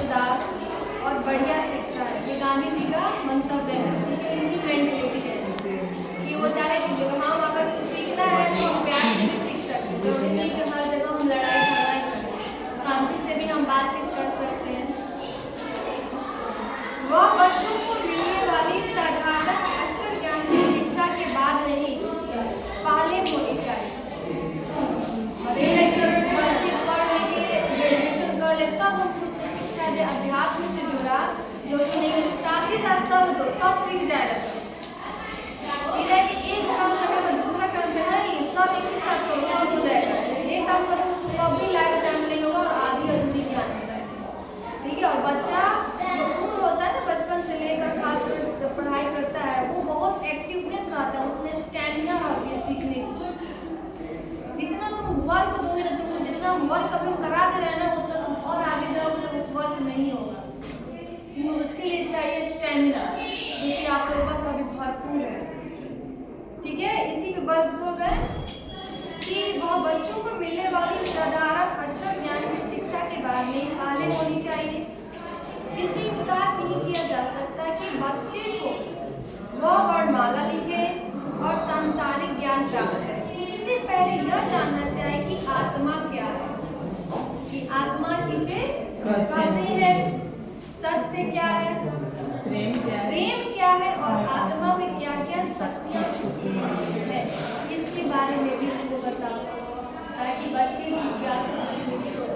समझदार और बढ़िया शिक्षा है। ये गांधी जी का मंतव्य है, ये इनकी मेंटेलिटी है कि वो चाह रहे थे हम अगर कुछ सीखना है तो हम प्यार से भी सीख सकते हैं। जरूरी नहीं कि हर जगह हम लड़ाई झगड़ा करें, शांति से भी हम बातचीत कर सकते हैं। वह बच्चों को मिलने वाली साधारण अक्षर ज्ञान की शिक्षा के बाद नहीं, पहले होनी चाहिए। ग्रेजुएशन कर ले तब हम कुछ शिक्षा दे, अध्यात्म से जुड़ा जो कि नहीं है, साथ ही साथ सब सीख जाएगा। एक काम करना तो दूसरा काम करना ही, सब एक ही साथ करो, सब हो जाएगा। एक काम करो तो भी लाइफ टाइम में होगा और आधी अधूरी ज्ञान हो जाएगी। ठीक है। और बच्चा जो उम्र होता है ना, बचपन से लेकर खास कर पढ़ाई करता है, वो बहुत एक्टिवनेस रहता है, उसमें स्टैमिना रहती है सीखने की। जितना तुम वर्क दोगे ना, तुमको जितना वर्क अभी करा दे रहे हैं ना, उतना तुम और आगे जाओगे तो वर्क नहीं होगा। तुम्हें उसके लिए चाहिए स्टैमिना, जो कि आप लोगों का सभी भरपूर है। ठीक है। इसी पे बल बोल रहे हैं कि वह बच्चों को मिलने वाली साधारण अक्षर ज्ञान की शिक्षा के बाद नहीं, पहले होनी चाहिए। इसी इंकार नहीं किया जा सकता कि बच्चे को वह वर्णमाला लिखे और सांसारिक ज्ञान प्राप्त करे। इससे पहले यह जानना चाहिए कि आत्मा क्या है, कि आत्मा किसे कहते हैं, सत्य क्या है, प्रेम क्या है और आत्मा में क्या क्या शक्तियाँ छुपी है, इसके बारे में भी उनको बताओ, ताकि बच्चे जिज्ञासा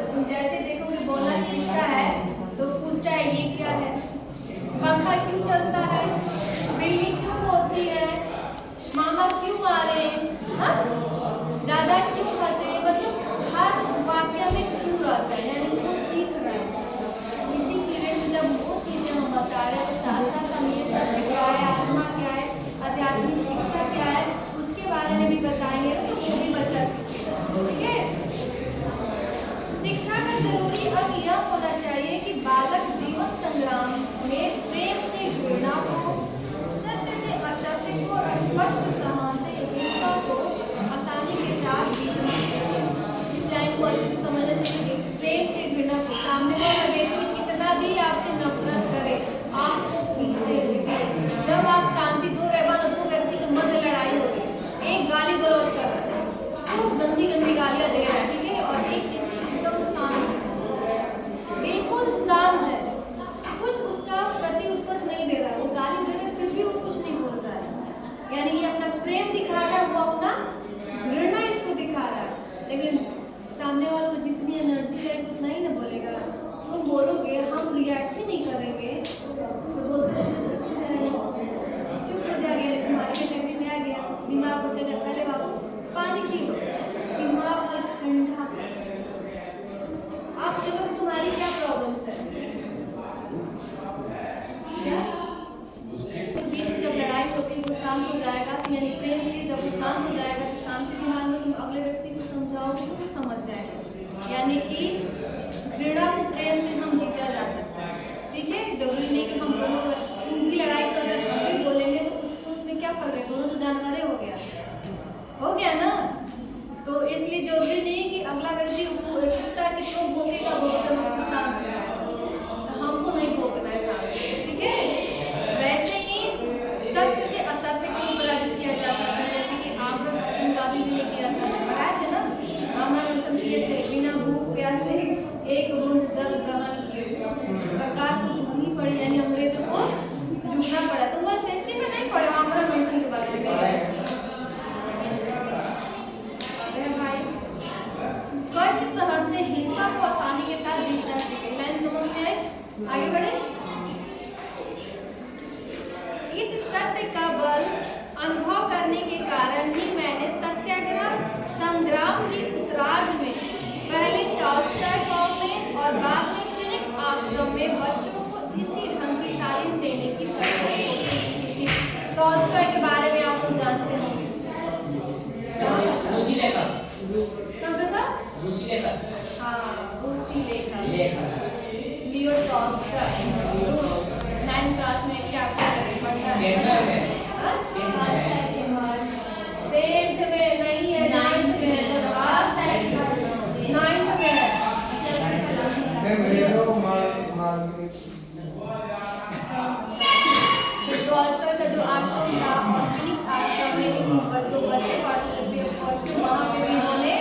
तुम जैसे देखोगे बोलना सीखता है तो पूछता है ये क्या है, पंखा क्यों चलता है, बिल्ली क्यों होती है, मामा क्यों मारे, दादा क्यों हंसे, मतलब हर वाक्य में क्यों रहता है, यानी वो सीख रहा है। इसी पीरियड में जब वो चीज़ें हम बता रहे हैं तो साथ साथ हम ये सत्य क्या है, आत्मा क्या है, आध्यात्मिक शिक्षा क्या है, उसके बारे में भी बताएंगे तो वो भी बच्चा सीखेगा। ठीक है। शिक्षा का जरूरी अंग यह होना चाहिए कि बालक जीवन संग्राम में प्रेम से जुड़ना हो, सत्य से असत्य को और कष्ट सहन से हिंसा को आसानी के साथ जीतना सीखे। इस लाइन को अच्छे से समझना चाहिए। प्रेम से जुड़ना हो, सामने वाला व्यक्ति कितना भी आपसे नफरत करे, आपको खींचे, जब आप शांति दो व्यक्ति के मध्य लड़ाई होगी, एक गाली गलौज कर रहा है, खूब गंदी गंदी गालियाँ दे रहा है, ठीक है, और एक एकदम शांत, बिल्कुल शांत है, कुछ उसका प्रति उत्तर नहीं दे रहा है, वो गाली दे रहा है फिर भी वो कुछ नहीं बोल रहा है, यानी ये अपना प्रेम दिखा रहा है, वो अपना घृणा इसको दिखा रहा है। लेकिन सामने वाले को जितनी एनर्जी है उतना ही ना बोलेगा। तुम बोलोगे हम रिएक्ट ही नहीं करेंगे तो बोलते चुप हो जाएगा, तुम्हारी कैटेगरी में आ गया, दिमाग को जगह पहले बाबू पानी पी लो, दिमाग को ठंडा। आप चलो तुम्हारी क्या प्रॉब्लम्स है, तो बीच में जब लड़ाई होती है वो शांत हो जाएगा, यानी प्रेम से जब वो शांत हो जाएगा तो शांति दिमाग में तुम अगले व्यक्ति को समझाओगे तो वो समझ जाएगा। यानी कि घृणा को प्रेम से हम जीता जा सकता है। ठीक है। जरूरी नहीं कि हम दोनों उनकी लड़ाई कर रहे हैं, हम भी बोलेंगे तो उसमें क्या कर रहे हैं, दोनों तो जानवर हो गया ना। तो इसलिए जरूरी नहीं कि अगला व्यक्ति कुत्ता किसको भोगेगा, वो एकदम शांत है, तो हमको नहीं भोगना है शांत। ठीक है। वैसे ही सत्य से असत्य को पराजित किया जा सकता है, जैसे कि आमरण अनशन गांधी जी ने किया था, बताया थे ना, आमरण अनशन किए थे, बिना भूख प्यास से एक बूंद जल ग्रहण किए, सरकार को झुकनी पड़ी, यानी अंग्रेजों को झुकना पड़ा। तो मैं सृष्टि में नहीं पढ़ा आमरण अनशन के बारे में। कष्ट सहन से हिंसा को आसानी के साथ जीतना सीखे। लाइन समझ में आई? आगे बढ़े। इस सत्य का बल अनुभव करने के कारण ही मैंने सत्याग्रह संग्राम के उत्तरार्ध में पहले टॉल्स्टॉय फॉर्म में और बाद में फिनिक्स आश्रम में बच्चों को इसी ढंग की तालीम देने की कोशिश की थी। टॉल्स्टॉय के बारे में आप लोग जानते होंगे। लियो टॉल्स्टॉय 9th क्लास में चैप्टर पढ़ता है। 10th में नहीं है, 9th में है, 9th में है। टॉल्स्टॉय का जो आश्रम था और फिनिक्स आश्रम में जो बच्चे पढ़ते थे वहाँ पे इन्होंने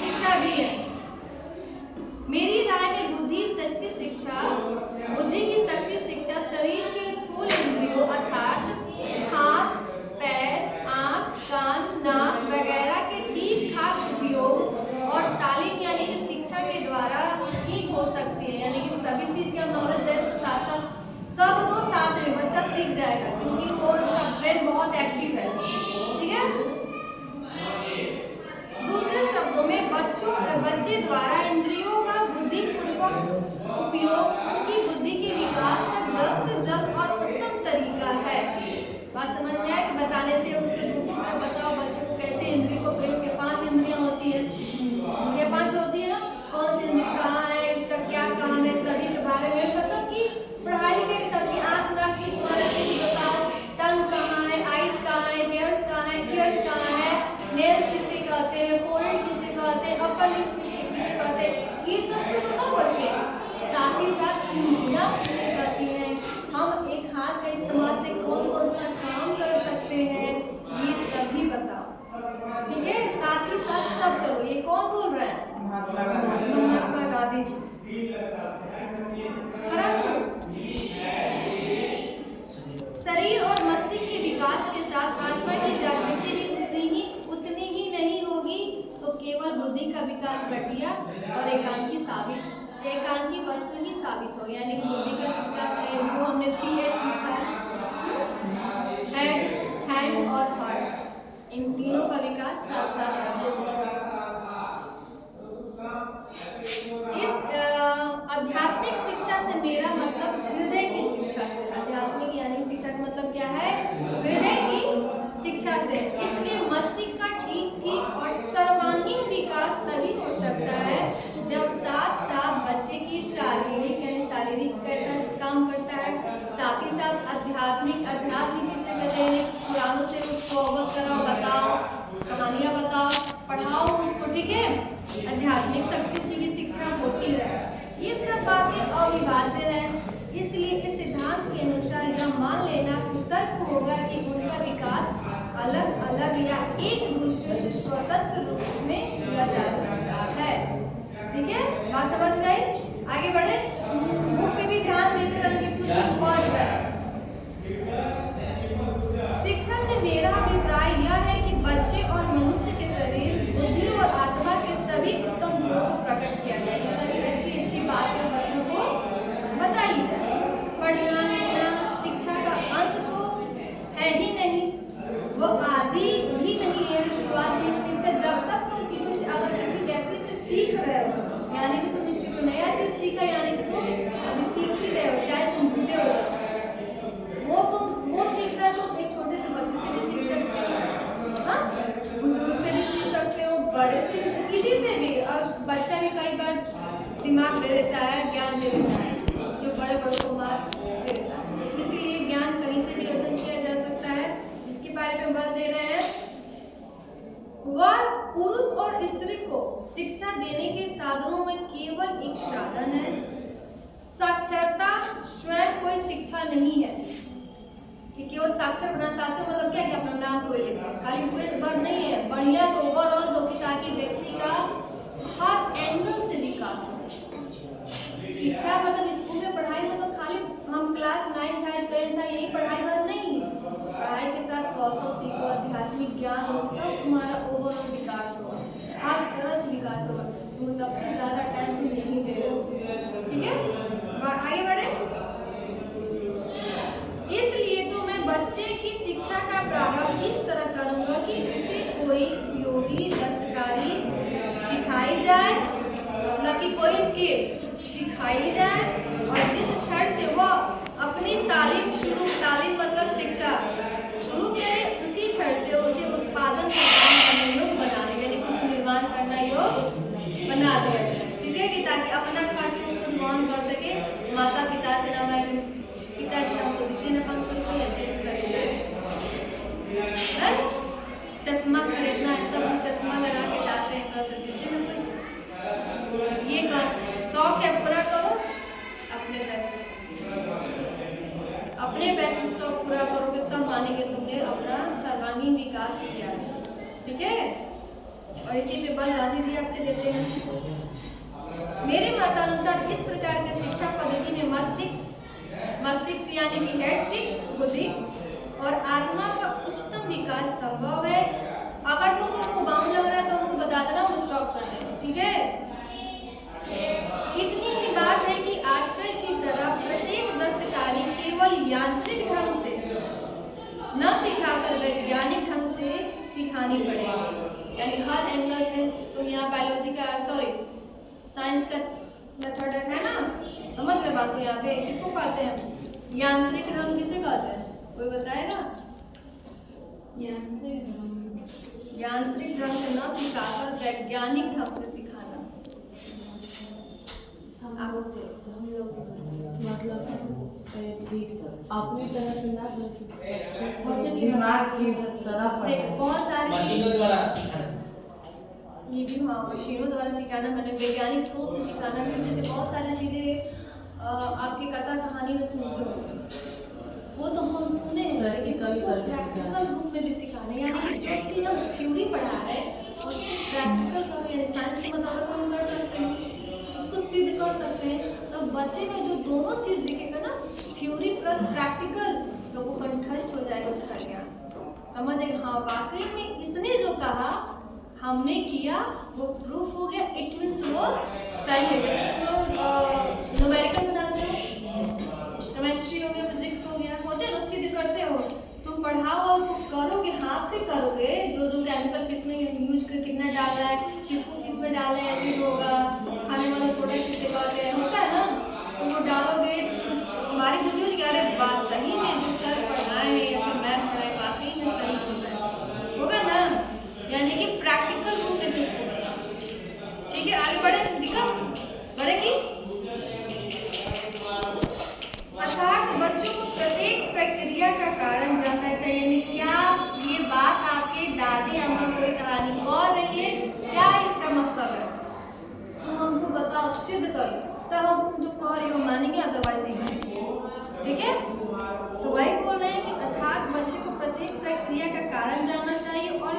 शिक्षा दी है। मेरी राय में बुद्धि की सच्ची शिक्षा शरीर के स्थूल इंद्रियों अर्थात हाथ, पैर, आँख, कान, नाक वगैरह के ठीक ठाक उपयोग और तालीम यानी कि शिक्षा के द्वारा ही हो सकती है। यानी कि सभी चीज की हम नॉलेज दें तो साथ साथ सब तो साथ में बच्चा सीख जाएगा, क्योंकि वो उसका ब्रेन बहुत एक्टिव है। ठीक है। दूसरे शब्दों में बच्चे द्वारा इंद्रियों का बुद्धिपूर्वक उपयोग उनकी बुद्धि के विकास का जल्द से जल्द और उत्तम तरीका है। बात समझ में आया कि बताने से उसके दूसरी तरफ बताओ बच्चे को कैसे इंद्रियों को प्रयोग के 5 इंद्रियां होती है, ये 5 होती है ना, कौन सी इंद्रिय कहाँ है, उसका क्या काम है, सभी के बारे में मतलब कि पढ़ाई के सबकी आँख नाक की तुम्हारे बताओ, टंग कहाँ है, आइज कहाँ है, हेयर्स कहाँ है, ईयर्स कहाँ है, नेल्स किसे कहते हैं, फोरहेड किसे कहते हैं, अपर लिप किसे कहते हैं, ये सब तो बताओ बच्चे। साथ ही साथ उंगलियां किसे कहती हैं, हम एक हाथ का इस्तेमाल से कौन कौन सा काम कर सकते हैं, ये सभी बताओ। ठीक है। साथ ही साथ सब चलो ये कौन बोल रहा है, महात्मा गांधी जी। परंतु शरीर और मस्तिष्क के विकास के साथ आत्मा की जागृति भी उतनी ही नहीं होगी, तो केवल बुद्धि का विकास घटिया और एकांकी वस्तु ही साबित हो। यानी कि बुद्धि का विकास है जो हमने 3S सीखा है, हैंड और हार्ट, इन तीनों का विकास साथ साथ होगा। इस आध्यात्मिक शिक्षा से मेरा मतलब हृदय की शिक्षा से। आध्यात्मिक यानी शिक्षा का मतलब क्या है, हृदय की शिक्षा से। इसलिए मस्तिष्क का ठीक और सर्वांगीण विकास तभी हो सकता है जब साथ साथ बच्चे की शारीरिक कैसा काम करता है, साथ ही साथ आध्यात्मिक से पहले पुरानों से उसको अवगत कराओ, बताओ, कहानियाँ बताओ, पढ़ाओ उसको। ठीक है। आध्यात्मिक शक्ति की शिक्षा होती रहे, ये सब बातें अविभाज्य है। इसलिए इस सिद्धांत के अनुसार यह मान लेना तर्क होगा कि उनका विकास अलग अलग या एक दूसरे से स्वतंत्र रूप में किया जा सकता है। ठीक है। बात समझ में आई? आगे बढ़े। बुक पे भी ध्यान देते रहेंगे, कुछ और है। शिक्षा से मेरा अभिप्राय यह है कि बच्चे और मनुष्य के शरीर, बुद्धि और आत्मा के सभी उत्तम गुणों को प्रकट किया जाए। सभी अच्छी बातें बच्चों को बताई जाए। पढ़ना लिखना शिक्षा का अंत तो है ही नहीं, वो आदि भी नहीं है, शुरुआत की शिक्षा। जब तक तुम किसी व्यक्ति से सीख रहे हो, यानी कि तुम कोई नया चीज सीखा, यानी कि तुम अभी सीख ही रहे हो, चाहे तुम बूढ़े हो जाओ, वो शिक्षा तुम एक छोटे से बच्चे से भी सीख सकते हो, बुजुर्ग से भी सीख सकते हो, बड़े से भी, किसी से भी। और बच्चा भी कई बार दिमाग दे देता है, ज्ञान दे देता है, जो बड़े बड़ों को बात दे देता है। इसीलिए ज्ञान कहीं से भी अर्जन किया जा सकता है। इसके बारे में बल दे रहे हैं। वह पुरुष और स्त्री को शिक्षा देने के साधनों में केवल एक साधन है। साक्षरता स्वयं कोई शिक्षा नहीं है कि केवल साक्षर बना। साक्षर मतलब क्या, कि अपना नाम कोई लिखा, खाली कोई वर्ड नहीं है, बढ़िया से ओवरऑल दो कि ताकि व्यक्ति का हर एंगल से विकास हो। शिक्षा मतलब स्कूल में पढ़ाई मतलब खाली हम क्लास 9 था 10 था यही पढ़ाई बात नहीं। पढ़ाई के साथ कौशल सीखो, आध्यात्मिक ज्ञान हो, तब तुम्हारा ओवरऑल विकास होगा, हर तरह से विकास होगा। तुम सबसे ज्यादा टाइम तुम नहीं दे रहे। ठीक है। आगे बढ़े। इसलिए तो मैं बच्चे की शिक्षा का प्रारंभ इस तरह करूंगा कि उसे कोई उपयोगी दस्तकारी सिखाई जाए, मतलब कि कोई स्किल सिखाई जाए, और जिस क्षण से वो अपनी तालीम मतलब शिक्षा शुरू करे, उसी क्षण से उसे उत्पादन का काम करने योग्य बना दे, यानी कुछ निर्माण करना योग्य बना दे। ठीक है। कि ताकि अपना खर्च को खुद वहन कर सके, माता पिता से ना मैं पिताजी हमको दीजिए ना 500 रुपया चेंज करेगा, चश्मा खरीदना है, सब चश्मा लगा के जाते हैं, कर सकते हैं। ये शौक है पूरा करो। ठीक है, और इसी पे बल गांधी जी आपने देते हैं। मेरे मतानुसार इस प्रकार की शिक्षा पद्धति में मस्तिष्क यानी कि हेड बुद्धि और आत्मा का उच्चतम विकास संभव है। अगर तुमको वो गाँव लग रहा है तो उनको बता देना, वो स्टॉप कर देना, ठीक है। इतनी ही बात है कि आजकल की तरह प्रत्येक दस्तकारी केवल यांत्रिक ढंग से न सिखाकर वैज्ञानिक ढंग से सिखानी पड़ेगी। यानी हर एंगल से तुम यहाँ बायोलॉजी का साइंस का मेथड है ना, समझ गए बात को। यहाँ पे किसको कहते हैं यांत्रिक ढंग, किसे कहते हैं कोई बताएगा? यांत्रिक ढंग से न सिखाकर वैज्ञानिक ढंग से सिखाना। मतलब अपनी तरह से ना बहुत सारे मशीनों द्वारा सिखाना, ये भी हाँ मशीनों द्वारा सिखाना, मैंने वैज्ञानिक सोच से सिखाना भी। जैसे बहुत सारी चीज़ें आपकी कथा कहानी में सुनते हो, वो तो हम सुने हैं, लेकिन प्रैक्टिकल रूप में भी सिखाने, यानी कि जो चीज़ हम थ्योरी पढ़ा रहे हैं उसको प्रैक्टिकल करो, यानी साइंस के मुताबिक हम कर सकते हैं, उसको सिद्ध कर सकते हैं। तो बच्चे में जो दोनों चीज़ दिखेगा ना, थ्योरी प्लस प्रैक्टिकल, तो वो कंठस्थ हो जाएगा उसका ज्ञान, समझेगा हाँ वाकई में इसने जो कहा हमने किया वो प्रूफ हो गया, इट मीन्स वो सही है। जैसे तो न्यूमेरिकल बनाते हो, केमिस्ट्री हो गया, फिजिक्स हो गया, होते हैं ना, सिद्ध करते हो। तुम पढ़ाओ उसको करोगे, हाथ से करोगे, जो जो केमिकल किसमें यूज कर कितना डाला है, किसको किस में डाला है, ऐसे होगा, खाने वाला सोडा किससे कर रहे हैं, होता है ना, तो वो डालोगे। हमारी बुद्धि होगी अरे बात सही में जो सर पढ़ाए हैं या फिर मैथ पढ़ाए वाकई में सही होगा ना, यानी कि प्रैक्टिकल रूप में भी उसको बताओ। ठीक है, आगे बढ़े, दिक्कत बढ़ेगी। अर्थात बच्चों को प्रत्येक प्रक्रिया का कारण जानना चाहिए। यानी क्या ये बात आपके दादी अम्मा कोई कहानी बोल रही है, क्या इसका मतलब है, तो हमको बताओ, सिद्ध करो, तब हम तुम जो कह रही हो मानेंगे, अदरवाइज नहीं मानेंगे। ठीक है, तो वही बोल रहे हैं कि अर्थात बच्चे को प्रत्येक प्रक्रिया का कारण जानना चाहिए। और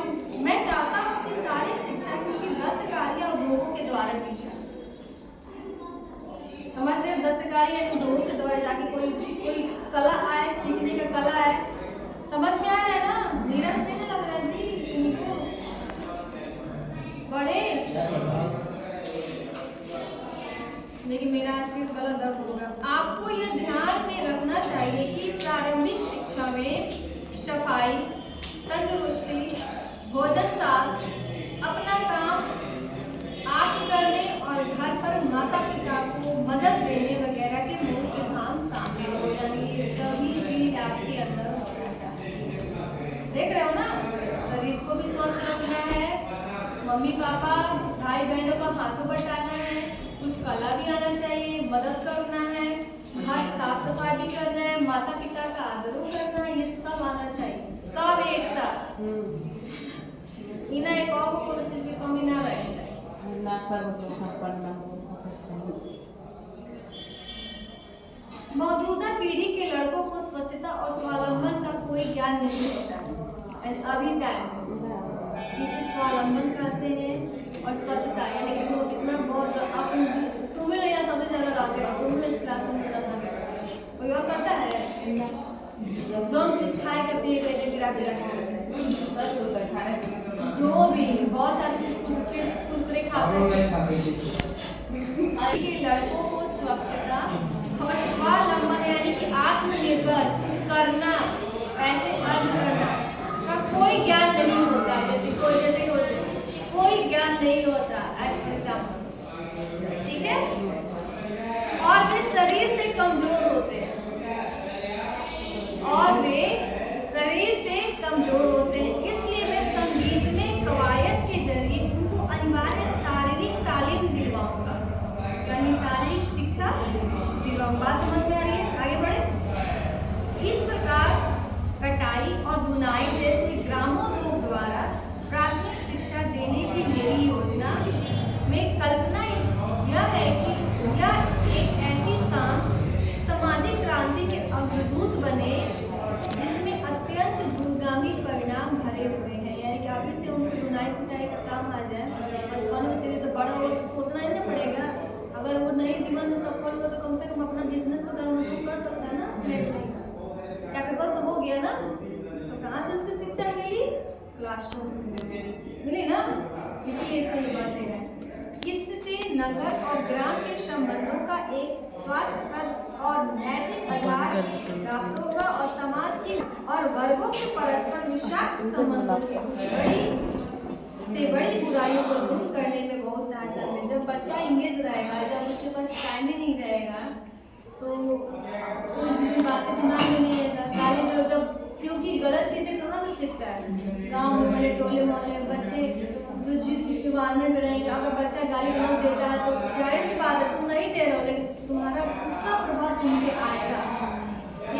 मैं चाहता हूँ कि सारी शिक्षा किसी दस्तकारी या उद्योगों के द्वारा दी जाए। समझ रहे हो, दस्तकारी या उद्योगों के द्वारा जाके कोई कला आए, सीखने का कला आए, समझ में आ रहा है ना? मेरा तो नहीं लग रहा है जी उनको बड़े, लेकिन मेरा आज फिर गला दर्द होगा। आपको यह ध्यान में रखना चाहिए कि प्रारंभिक शिक्षा में सफाई, तंदुरुस्ती, भोजन शास्त्र, अपना काम आप करने और घर पर माता पिता को मदद देने वगैरह के मूल सिद्धांत शामिल हो, यानी ये सभी चीज आपके अंदर होना चाहिए। देख रहे हो ना, शरीर को भी स्वस्थ रखना है, मम्मी पापा भाई बहनों का हाथों बटाना है, कुछ कला भी आना चाहिए, मदद करना है, घर साफ सफाई भी करना है, माता पिता का आदर करना है, ये सब आना चाहिए, सब एक साथ। इन्हें एक और कोई चीज की कमी ना रहनी चाहिए। मौजूदा पीढ़ी के लड़कों को स्वच्छता और स्वावलंबन का कोई ज्ञान नहीं होता है। अभी टाइम इसे स्वावलंबन कहते हैं और स्वच्छता, यानी कि तुम कितना बहुत अपन तुम्हें यहाँ सबसे ज़्यादा रहते हो, तुम्हें इस क्लासरूम में रहना कोई और करता है? जो चीज़ खाएगा पिएगा गिरा खाने जो भी बहुत सारी चिप्स कुरकुरे खाते हैं। लड़कों को स्वच्छता और स्वावलंबन यानी कि आत्मनिर्भर करना, पैसे अर्न करना का कोई ज्ञान नहीं होता। जैसे कोई ज्ञान नहीं होता एज एग्जाम्पल, ठीक है। और वे शरीर से कमजोर होते हैं, इसलिए मैं संगीत में कवायद के जरिए उनको अनिवार्य शारीरिक तालीम दिलवाऊंगा, यानी शारीरिक शिक्षा दिलवाऊंगा। समझ में आ रही है? आगे बढ़े। इस प्रकार कटाई और बुनाई जैसे ग्रामोद्योग द्वारा प्राथमिक शिक्षा देने की मेरी योजना में कल्पना यह है कि यह एक ऐसी सामाजिक क्रांति के अग्रदूत बने जिसमें अत्यंत दूरगामी परिणाम भरे हुए हैं। यानी कि अभी से उनको जीवन में सफल हो तो कम से कम अपना बिजनेस तो कर सकता है ना, कैपेबल तो हो गया ना। तो कहाँ से उसकी शिक्षा मिली? क्लासरूम से मिली ना, इसीलिए इसको ये बात दे रहे हैं। इससे नगर और ग्राम के संबंधों का एक स्वास्थ्यप्रद और नैतिक आधार प्राप्त होगा और समाज की और वर्गों के परस्पर विशाल संबंधों की बड़ी बुराइयों को दूर करने में बहुत सहायता मिले। जब बच्चा इंगेज रहेगा, जब उसके पास टाइम ही नहीं रहेगा तो कोई बातें दिमाग में नहीं आएगा। गाली गलौज जब, क्योंकि गलत चीज़ें कहाँ से सीखता है? गाँव में वाले टोले मोहल्ले बच्चे जो जिस इन्वायरमेंट में रहेंगे, अगर बच्चा गाली गलौज देता है तो जाहिर सी बात है तुम नहीं दे रहे हो, लेकिन तुम्हारा उसका प्रभाव तुम पे आएगा।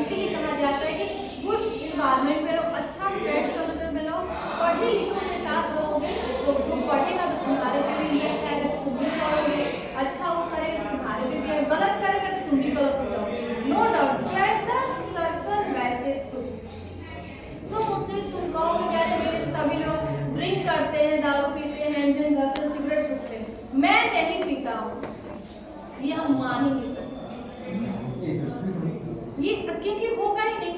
इसीलिए कहा जाता है कि गुड इन्वायरमेंट में रहो, अच्छा फ्रेंड सर्कल में रहो, पढ़े लिखों के साथ रहोगे तो जो पढ़ेगा तो तुम्हारे पे भी इम्पैक्ट आएगा, तुम भी पढ़ोगे, अच्छा वो करेगा तो तुम्हारे पे भी आएगा, गलत करेगा तो तुम भी गलत हो जाओगे। नो डाउट, जैसा सर्कल वैसे तुम उससे तुम कहोगे क्या मेरे सभी लोग ड्रिंक करते हैं, दारू पीते हैं, हैंडल करते हैं, सिगरेट पीते हैं, मैं नहीं पीता हूँ, ये हम मान ही नहीं सकते, ये क्योंकि होगा ही नहीं,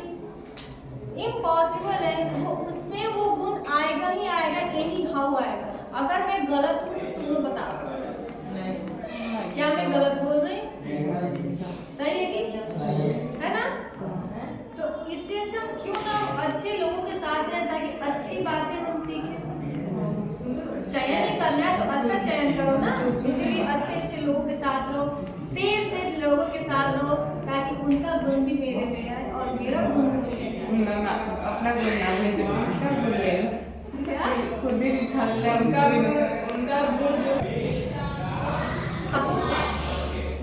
इम्पॉसिबल है। वो उसमें वो गुण आएगा ही आएगा, एनी हाउ आएगा। अगर मैं गलत हूँ तो तुम लोग बता सकते हो क्या मैं गलत बोल रही हूँ? सही है कि है ना? तो इससे अच्छा क्यों ना अच्छे लोगों के साथ रहें ताकि अच्छी बातें हम सीखें। चयन ही करना है तो अच्छा चयन करो ना, इसीलिए अच्छे अच्छे लोगों के साथ रहो, तेज लोगों के साथ रहो ताकि उनका गुण भी मेरे में आए और मेरा गुण भी अपना गुण ना है तो उनका गुण ले लो, क्या खुद ही खा ले उनका गुण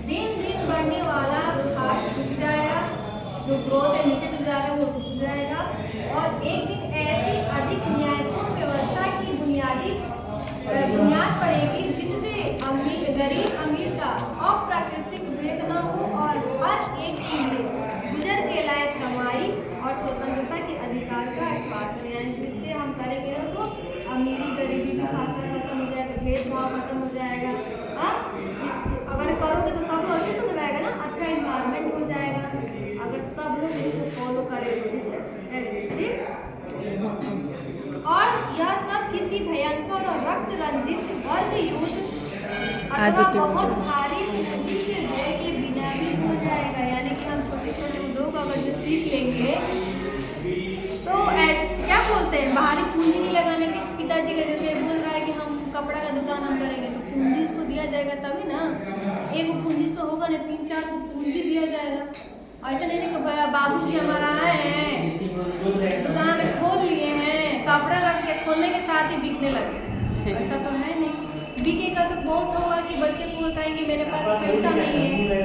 दिन दिन बढ़ने वाला घास रुक जाएगा, जो ग्रोथ है नीचे जो जा रहा है वो रुक जाएगा और एक दिन ऐसी अधिक न्यायपूर्ण व्यवस्था की बुनियाद पड़ेगी जिससे गरीब अमीर का अप्राकृतिक भेद न हो और हर एक के लिए गुजर के लायक कमाई और स्वतंत्रता के अधिकार का आश्वासन, यानी इससे हम करेंगे ना तो अमीरी गरीबी भी खासा खत्म हो जाएगा, भेदभाव खत्म हो जाएगा। अगर करोगे तो सब लोग अच्छे से रहेगा ना, अच्छा इन्वायरमेंट हो जाएगा अगर सब लोग इसको फॉलो करें ऐसे। और यह सब किसी भयंकर और रक्त रंजित वर्ग युद्ध अथवा बहुत भारी पूंजी के व्यय के बिना भी हो जाएगा। यानी कि हम छोटे छोटे उद्योग अगर जो सीख लेंगे तो ऐसे क्या बोलते हैं, बाहरी पूंजी नहीं लगाने के। पिताजी का जैसे बोल रहा है कि हम कपड़ा का दुकान हम करेंगे तो पूंजी उसको दिया जाएगा तभी ना, एक पूंजी तो होगा नहीं, 3-4 को पूंजी दिया जाएगा। ऐसा नहीं कि बाबूजी हमारा आए हैं दुकान खोल लिए हैं, कपड़ा रख के खोलने के साथ ही बिकने लगे, ऐसा तो है नहीं। बिकेगा तो बहुत होगा कि बच्चे को कहेंगे मेरे पास पैसा नहीं है।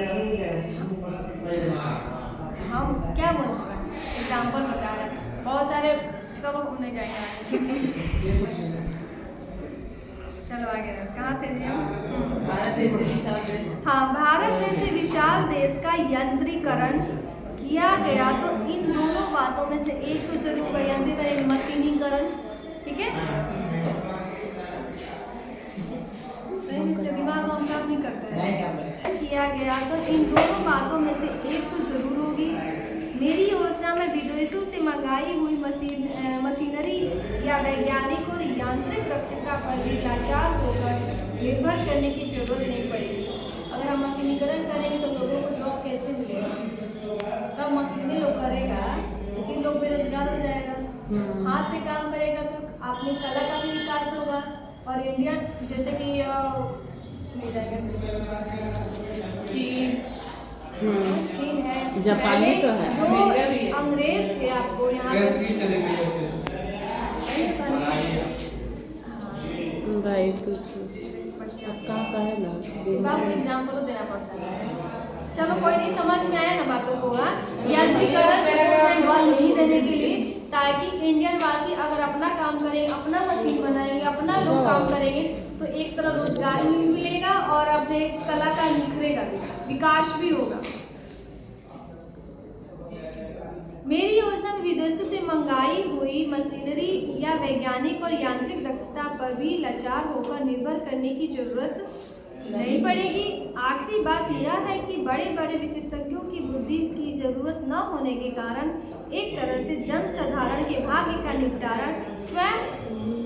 हम क्या बोलते हैं, एग्जाम्पल बता रहे हैं, बहुत सारे, चलो हम नहीं जाएंगे चलो आगे कहाँ थे हम? हाँ, भारत जैसे विशाल देश का यंत्रीकरण किया गया तो इन दोनों बातों में से एक तो जरूर होगा, यंत्रीकरण, मशीनीकरण, ठीक है, दिमाग हम काम नहीं करते हैं, किया गया तो इन दोनों बातों में से एक तो जरूर होगी। मेरी योजना में विदेशों से मंगाई हुई मशीनरी या वैज्ञानिक और यांत्रिक दक्षता पर भी लाचार होकर निर्भर करने की जरूरत नहीं पड़ेगी। अगर हम मशीनीकरण करेंगे तो लोगों को जॉब कैसे मिलेगा? सब मशीनी लोग करेगा तो फिर लोग बेरोजगार हो जाएगा। हाथ से काम करेगा तो अपनी कला का भी विकास होगा। और इंडिया जैसे कि चीन है, जापानी तो है, जो अंग्रेज थे आपको यहाँ भाई कुछ कहाँ का है ना, एग्जाम्पल देना पड़ता है। चलो कोई नहीं, समझ में आया ना बातों को। यंत्रीकरण बल नहीं देने के लिए ताकि इंडियन वासी अगर अपना काम करेंगे, अपना मशीन बनाएंगे, अपना लोग काम करेंगे तो एक तरफ रोजगार भी मिलेगा और अपने कला का निखरेगा, विकास भी होगा। मेरी योजना में विदेशों से मंगाई हुई मशीनरी या वैज्ञानिक और यांत्रिक दक्षता पर भी लाचार होकर निर्भर करने की जरूरत नहीं पड़ेगी। आखिरी बात यह है कि बड़े बड़े विशेषज्ञों की बुद्धि की जरूरत न होने के कारण एक तरह से जन साधारण के भाग्य का निपटारा स्वयं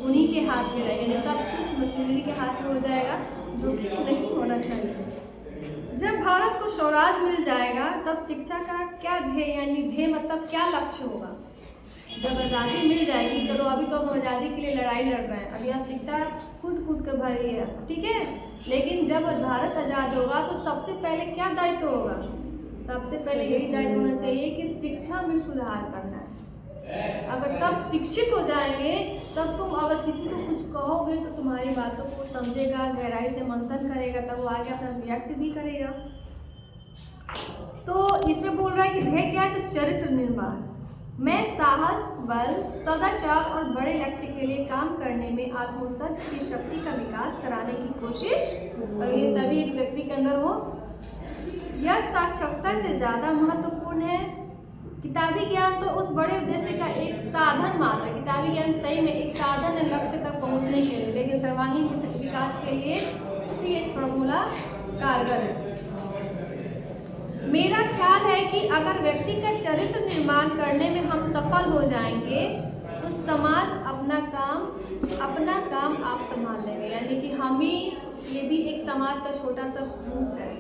उन्हीं के हाथ में रहेगा। सब कुछ मशीनरी के हाथ में हो जाएगा, जो कि नहीं होना चाहिए। जब भारत को स्वराज मिल जाएगा तब शिक्षा का क्या ध्येय, यानी ध्येय मतलब क्या लक्ष्य होगा। जब आज़ादी मिल जाएगी, चलो अभी तो हम आज़ादी के लिए लड़ाई लड़ रहे हैं, अब यहाँ शिक्षा कूट कूट कर भरी है, ठीक है। लेकिन जब भारत आज़ाद होगा तो सबसे पहले क्या दायित्व होगा, सबसे पहले यही दायित्व होना चाहिए कि शिक्षा में सुधार करना है। अगर सब शिक्षित हो जाएंगे तब तुम अगर किसी को कुछ कहोगे तो तुम्हारी बातों को समझेगा, गहराई से मंथन करेगा, तब वो आगे अपना व्यक्त भी करेगा। तो इसमें बोल रहा है कि ध्येय क्या है, तो चरित्र निर्माण। मैं साहस, बल, सदाचार और बड़े लक्ष्य के लिए काम करने में आत्मोत्सर्ग की शक्ति का विकास कराने की कोशिश, और ये सभी एक व्यक्ति के अंदर हो। यह साक्षरता से ज़्यादा महत्वपूर्ण है। किताबी ज्ञान तो उस बड़े उद्देश्य का एक साधन मात्र है। किताबी ज्ञान सही में एक साधन है लक्ष्य तक पहुंचने के लिए, लेकिन सर्वांगीण विकास के लिए ये फॉर्मूला कारगर है। मेरा ख्याल है कि अगर व्यक्ति का चरित्र निर्माण करने में हम सफल हो जाएंगे तो समाज अपना काम आप संभाल लेंगे। यानी कि हम ही ये भी एक समाज का छोटा सा रूप है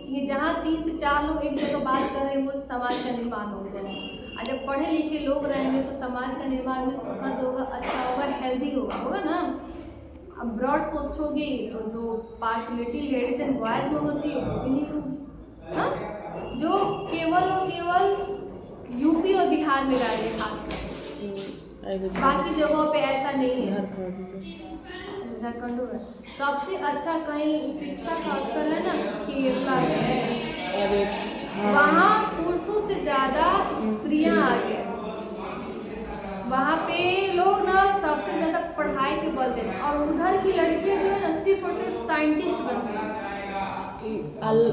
कि जहाँ 3 से 4 लोग एक जगह बात कर रहे हैं, वो समाज का निर्माण हो जाएगा। और जब पढ़े लिखे लोग रहेंगे तो समाज का निर्माण में सुखद होगा, अच्छा होगा, हेल्दी होगा ना। अब ब्रॉड सोचोगे तो जो पार्शलिटी लेडीज एंड बॉयज में होती है वो भी नहीं होगी, हाँ? जो केवल और केवल यूपी और बिहार में रह रहे खासकर, बाकी जगहों पे ऐसा नहीं है। झारखंड है सबसे अच्छा, कहीं शिक्षा खासकर है ना केरला है, वहाँ पुरुषों से ज़्यादा स्त्रियाँ आ गए। वहाँ पे लोग ना सबसे ज़्यादा पढ़ाई पे बल देते हैं, और उधर की लड़कियाँ जो है ना 80% साइंटिस्ट बनती हैं।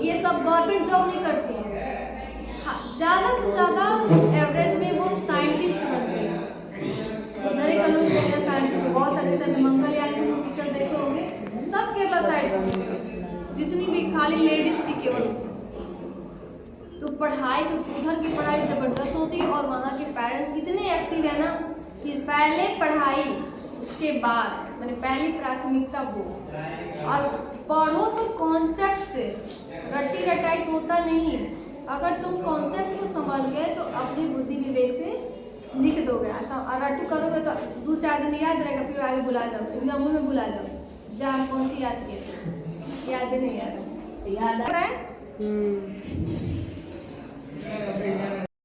ये सब गवर्नमेंट जॉब नहीं करती हैं, ज़्यादा से ज़्यादा एवरेज में वो साइंटिस्ट बनते हैं। सुधरे का लोग केरला साइड से, बहुत सारे सब मंगलयान के पिक्चर देखे होंगे, सब केरला साइड जितनी भी खाली लेडीज थी केवल उसमें। तो पढ़ाई पे उधर की पढ़ाई ज़बरदस्त होती है, और वहाँ के पेरेंट्स इतने एक्टिव है ना कि पहले पढ़ाई उसके बाद मैंने पहली प्राथमिकता वो, और पढ़ो तो कॉन्सेप्ट से, रट्टी रटाई तो होता नहीं। अगर तुम कॉन्सेप्ट को समझ गए तो अपनी बुद्धि विवेक से लिख दोगे। ऐसा रट्टू करोगे तो 2-4 दिन याद रहेगा, फिर आगे भुला जाओ, एग्जाम में भुला जाओ। जहाँ कौन सी याद किए, याद नहीं याद आ रहा है।